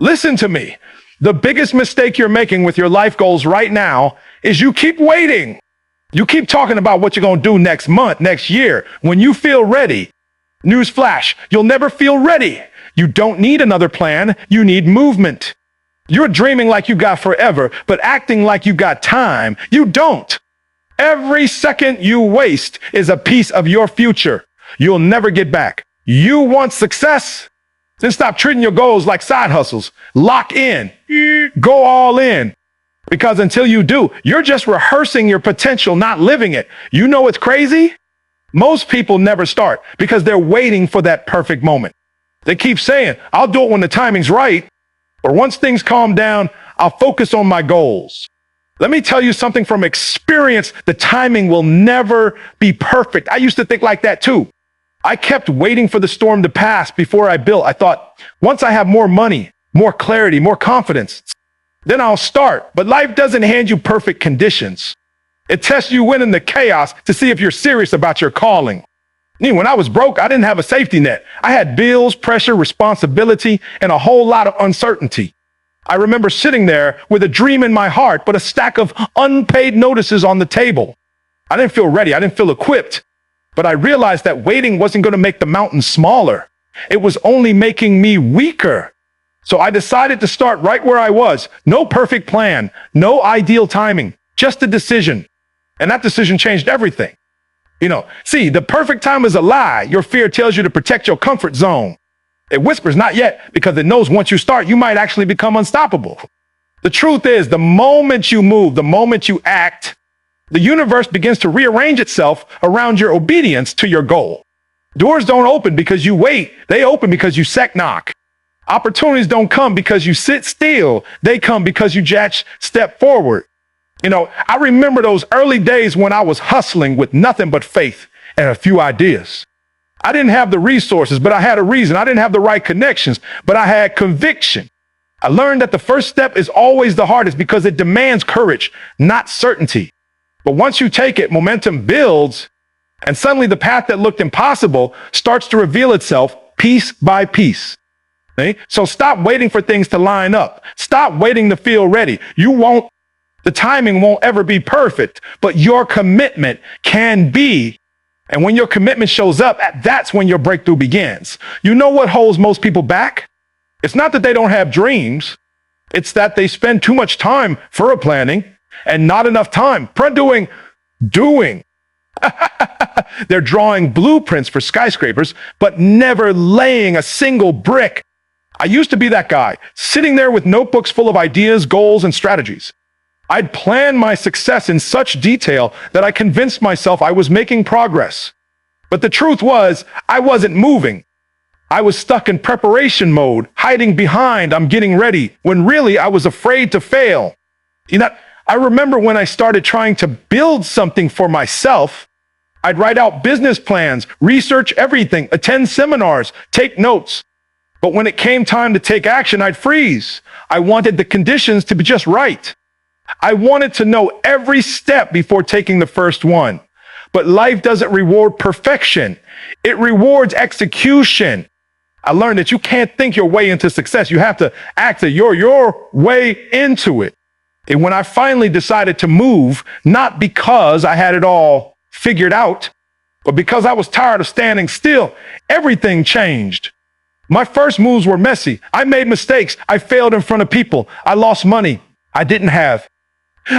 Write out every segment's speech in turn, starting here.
Listen to me. The biggest mistake you're making with your life goals right now is you keep waiting. You keep talking about what you're going to do next month, next year. When you feel ready, newsflash, you'll never feel ready. You don't need another plan. You need movement. You're dreaming like you got forever, but acting like you got time. You don't. Every second you waste is a piece of your future you'll never get back. You want success? Then stop treating your goals like side hustles. Lock in. Go all in. Because until you do, you're just rehearsing your potential, not living it. You know what's crazy? Most people never start because they're waiting for that perfect moment. They keep saying, I'll do it when the timing's right. Or once things calm down, I'll focus on my goals. Let me tell you something from experience. The timing will never be perfect. I used to think like that too. I kept waiting for the storm to pass before I built. I thought, once I have more money, more clarity, more confidence, then I'll start. But life doesn't hand you perfect conditions. It tests you in the chaos to see if you're serious about your calling. When I was broke, I didn't have a safety net. I had bills, pressure, responsibility, and a whole lot of uncertainty. I remember sitting there with a dream in my heart, but a stack of unpaid notices on the table. I didn't feel ready. I didn't feel equipped. But I realized that waiting wasn't going to make the mountain smaller. It was only making me weaker. So I decided to start right where I was. No perfect plan, no ideal timing, just a decision. And that decision changed everything. See, the perfect time is a lie. Your fear tells you to protect your comfort zone. It whispers not yet because it knows once you start, you might actually become unstoppable. The truth is, the moment you move, the moment you act, the universe begins to rearrange itself around your obedience to your goal. Doors don't open because you wait. They open because you knock. Opportunities don't come because you sit still. They come because you just step forward. I remember those early days when I was hustling with nothing but faith and a few ideas. I didn't have the resources, but I had a reason. I didn't have the right connections, but I had conviction. I learned that the first step is always the hardest because it demands courage, not certainty. But once you take it, momentum builds, and suddenly the path that looked impossible starts to reveal itself piece by piece. See? So stop waiting for things to line up. Stop waiting to feel ready. The timing won't ever be perfect, but your commitment can be. And when your commitment shows up, that's when your breakthrough begins. You know what holds most people back? It's not that they don't have dreams. It's that they spend too much time for planning and not enough time for doing. They're drawing blueprints for skyscrapers, but never laying a single brick. I used to be that guy, sitting there with notebooks full of ideas, goals, and strategies. I'd planned my success in such detail that I convinced myself I was making progress. But the truth was, I wasn't moving. I was stuck in preparation mode, hiding behind "I'm getting ready," when really I was afraid to fail. I remember when I started trying to build something for myself, I'd write out business plans, research everything, attend seminars, take notes. But when it came time to take action, I'd freeze. I wanted the conditions to be just right. I wanted to know every step before taking the first one. But life doesn't reward perfection. It rewards execution. I learned that you can't think your way into success. You have to act your way into it. And when I finally decided to move, not because I had it all figured out, but because I was tired of standing still, everything changed. My first moves were messy. I made mistakes. I failed in front of people. I lost money I didn't have.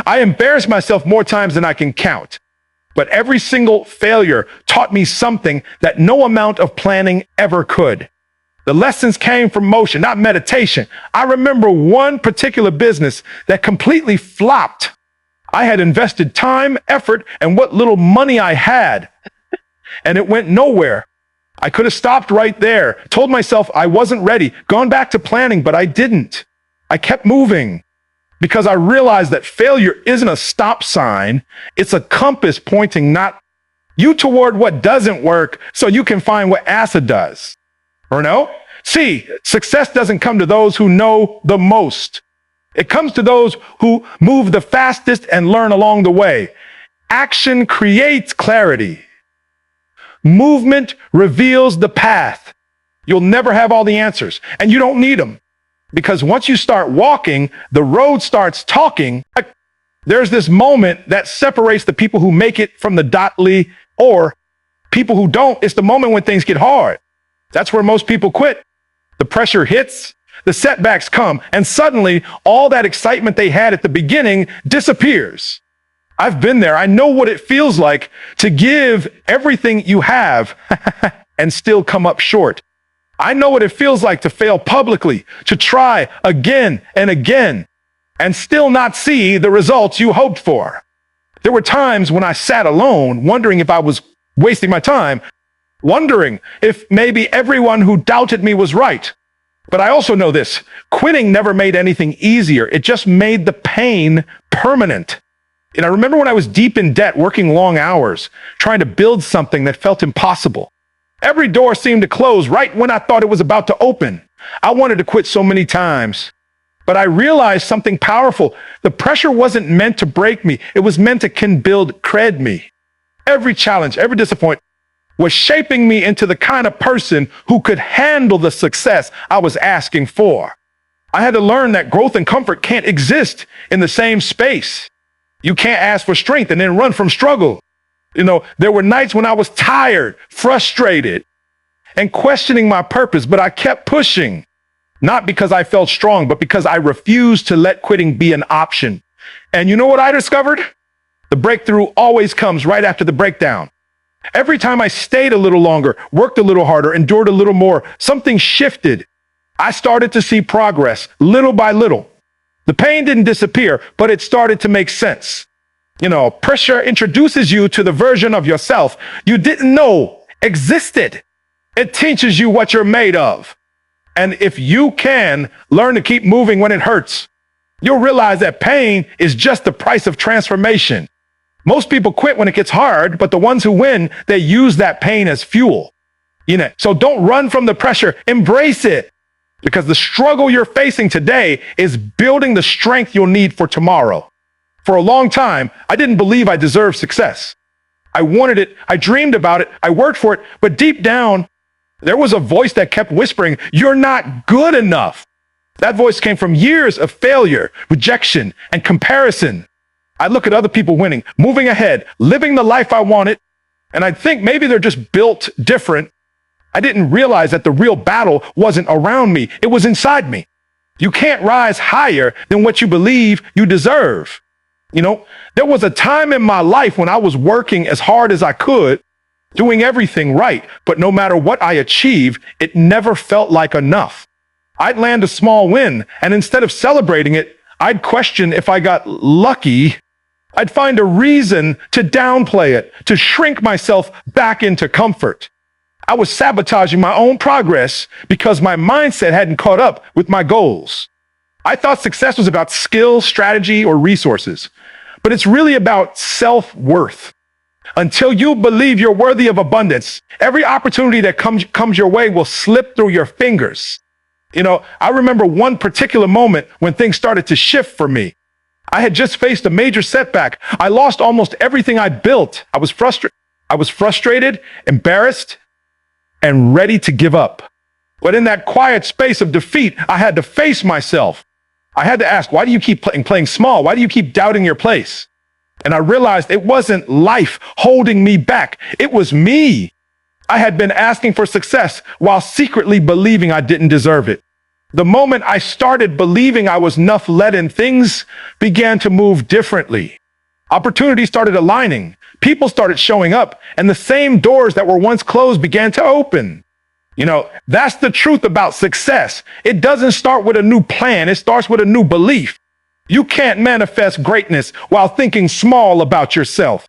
I embarrassed myself more times than I can count. But every single failure taught me something that no amount of planning ever could. The lessons came from motion, not meditation. I remember one particular business that completely flopped. I had invested time, effort, and what little money I had, and it went nowhere. I could have stopped right there, told myself I wasn't ready, gone back to planning, but I didn't. I kept moving because I realized that failure isn't a stop sign. It's a compass pointing not you toward what doesn't work so you can find what ASA does. Or no? See, success doesn't come to those who know the most. It comes to those who move the fastest and learn along the way. Action creates clarity. Movement reveals the path. You'll never have all the answers, and you don't need them. Because once you start walking, the road starts talking. There's this moment that separates the people who make it from the dotly or people who don't. It's the moment when things get hard. That's where most people quit. The pressure hits, the setbacks come, and suddenly all that excitement they had at the beginning disappears. I've been there. I know what it feels like to give everything you have and still come up short. I know what it feels like to fail publicly, to try again and again, and still not see the results you hoped for. There were times when I sat alone, wondering if I was wasting my time, wondering if maybe everyone who doubted me was right. But I also know this: quitting never made anything easier. It just made the pain permanent. And I remember when I was deep in debt, working long hours, trying to build something that felt impossible. Every door seemed to close right when I thought it was about to open. I wanted to quit so many times, but I realized something powerful. The pressure wasn't meant to break me. It was meant to build me. Every challenge, every disappointment was shaping me into the kind of person who could handle the success I was asking for. I had to learn that growth and comfort can't exist in the same space. You can't ask for strength and then run from struggle. There were nights when I was tired, frustrated, and questioning my purpose, but I kept pushing, not because I felt strong, but because I refused to let quitting be an option. And you know what I discovered? The breakthrough always comes right after the breakdown. Every time I stayed a little longer, worked a little harder, endured a little more, something shifted. I started to see progress little by little. The pain didn't disappear, but it started to make sense. Pressure introduces you to the version of yourself you didn't know existed. It teaches you what you're made of. And if you can learn to keep moving when it hurts, you'll realize that pain is just the price of transformation. Most people quit when it gets hard, but the ones who win, they use that pain as fuel. So don't run from the pressure, embrace it. Because the struggle you're facing today is building the strength you'll need for tomorrow. For a long time, I didn't believe I deserved success. I wanted it, I dreamed about it, I worked for it, but deep down, there was a voice that kept whispering, "You're not good enough." That voice came from years of failure, rejection, and comparison. I look at other people winning, moving ahead, living the life I wanted, and I think maybe they're just built different. I didn't realize that the real battle wasn't around me, it was inside me. You can't rise higher than what you believe you deserve. There was a time in my life when I was working as hard as I could, doing everything right, but no matter what I achieved, it never felt like enough. I'd land a small win, and instead of celebrating it, I'd question if I got lucky. I'd find a reason to downplay it, to shrink myself back into comfort. I was sabotaging my own progress because my mindset hadn't caught up with my goals. I thought success was about skill, strategy, or resources, but it's really about self-worth. Until you believe you're worthy of abundance, every opportunity that comes your way will slip through your fingers. I remember one particular moment when things started to shift for me. I had just faced a major setback. I lost almost everything I built. I was frustrated, embarrassed, and ready to give up. But in that quiet space of defeat, I had to face myself. I had to ask, why do you keep playing small? Why do you keep doubting your place? And I realized it wasn't life holding me back. It was me. I had been asking for success while secretly believing I didn't deserve it. The moment I started believing I was enough-laden, things began to move differently. Opportunities started aligning. People started showing up, and the same doors that were once closed began to open. That's the truth about success. It doesn't start with a new plan. It starts with a new belief. You can't manifest greatness while thinking small about yourself.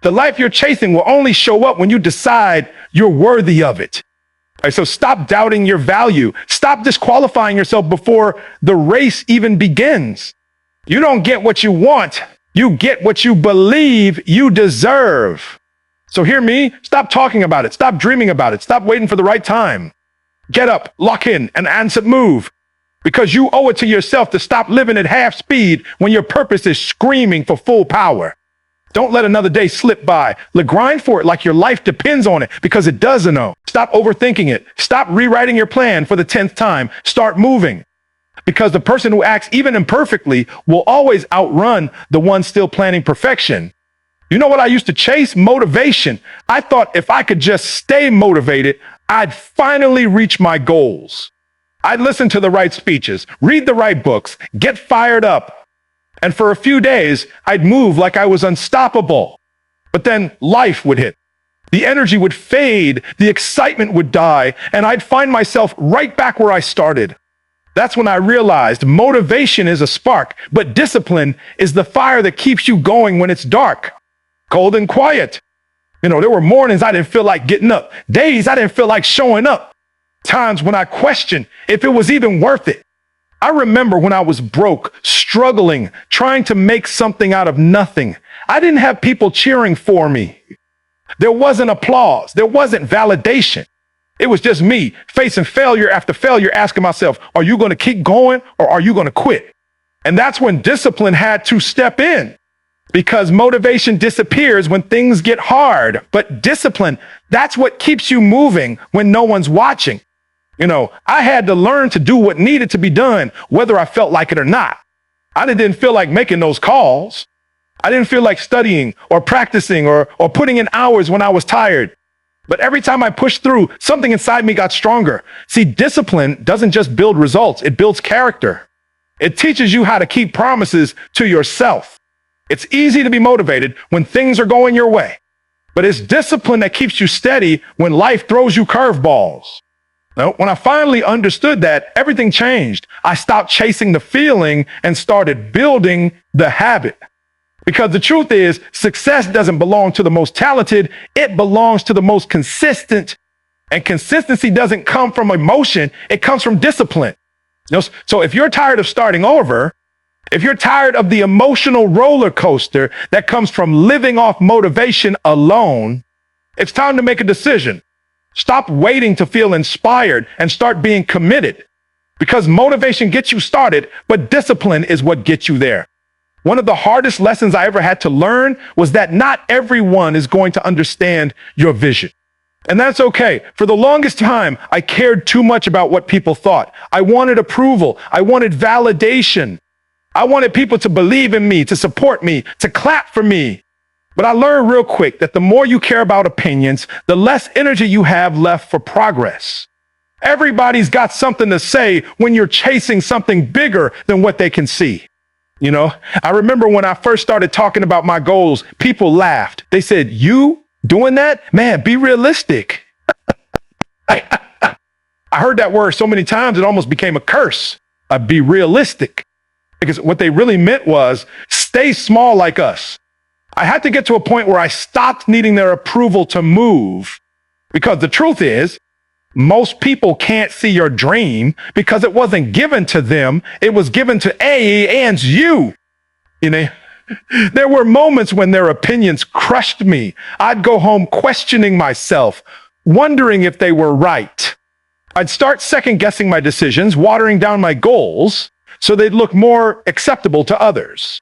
The life you're chasing will only show up when you decide you're worthy of it. So stop doubting your value. Stop disqualifying yourself before the race even begins. You don't get what you want. You get what you believe you deserve. So hear me, stop talking about it. Stop dreaming about it. Stop waiting for the right time. Get up, lock in, and answer move. Because you owe it to yourself to stop living at half speed when your purpose is screaming for full power. Don't let another day slip by. Grind for it like your life depends on it, because it doesn't know. Stop overthinking it. Stop rewriting your plan for the 10th time. Start moving. Because the person who acts even imperfectly will always outrun the one still planning perfection. You know what I used to chase? Motivation. I thought if I could just stay motivated, I'd finally reach my goals. I'd listen to the right speeches, read the right books, get fired up. And for a few days, I'd move like I was unstoppable. But then life would hit. The energy would fade, the excitement would die, and I'd find myself right back where I started. That's when I realized motivation is a spark, but discipline is the fire that keeps you going when it's dark, cold and quiet. There were mornings I didn't feel like getting up, days I didn't feel like showing up, times when I questioned if it was even worth it. I remember when I was broke, struggling, trying to make something out of nothing. I didn't have people cheering for me. There wasn't applause. There wasn't validation. It was just me facing failure after failure, asking myself, are you going to keep going or are you going to quit? And that's when discipline had to step in, because motivation disappears when things get hard. But discipline, that's what keeps you moving when no one's watching. I had to learn to do what needed to be done, whether I felt like it or not. I didn't feel like making those calls. I didn't feel like studying or practicing or putting in hours when I was tired. But every time I pushed through, something inside me got stronger. See, discipline doesn't just build results, it builds character. It teaches you how to keep promises to yourself. It's easy to be motivated when things are going your way, but it's discipline that keeps you steady when life throws you curveballs. Now, when I finally understood that, everything changed. I stopped chasing the feeling and started building the habit. Because the truth is, success doesn't belong to the most talented, it belongs to the most consistent. And consistency doesn't come from emotion, it comes from discipline. So if you're tired of starting over, if you're tired of the emotional roller coaster that comes from living off motivation alone, it's time to make a decision. Stop waiting to feel inspired and start being committed. Because motivation gets you started, but discipline is what gets you there. One of the hardest lessons I ever had to learn was that not everyone is going to understand your vision. And that's okay. For the longest time, I cared too much about what people thought. I wanted approval. I wanted validation. I wanted people to believe in me, to support me, to clap for me. But I learned real quick that the more you care about opinions, the less energy you have left for progress. Everybody's got something to say when you're chasing something bigger than what they can see. I remember when I first started talking about my goals, people laughed. They said, "You doing that? Man, be realistic." I heard that word so many times, it almost became a curse. Be realistic. Because what they really meant was stay small like us. I had to get to a point where I stopped needing their approval to move. Because the truth is, most people can't see your dream because it wasn't given to them. It was given to you. There were moments when their opinions crushed me. I'd go home questioning myself, wondering if they were right. I'd start second guessing my decisions, watering down my goals so they'd look more acceptable to others.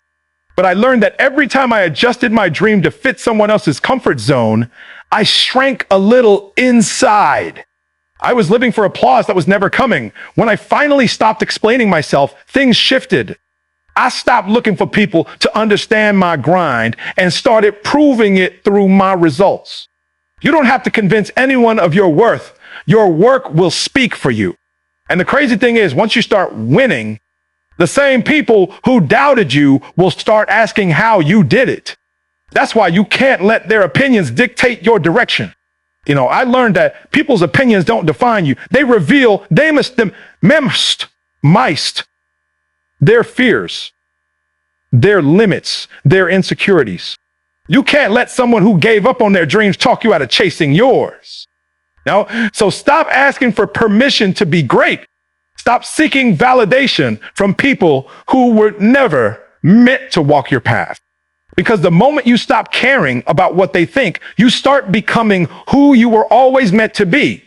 But I learned that every time I adjusted my dream to fit someone else's comfort zone, I shrank a little inside. I was living for applause that was never coming. When I finally stopped explaining myself, things shifted. I stopped looking for people to understand my grind and started proving it through my results. You don't have to convince anyone of your worth. Your work will speak for you. And the crazy thing is, once you start winning, the same people who doubted you will start asking how you did it. That's why you can't let their opinions dictate your direction. I learned that people's opinions don't define you. They reveal, their fears, their limits, their insecurities. You can't let someone who gave up on their dreams talk you out of chasing yours. So stop asking for permission to be great. Stop seeking validation from people who were never meant to walk your path. Because the moment you stop caring about what they think, you start becoming who you were always meant to be.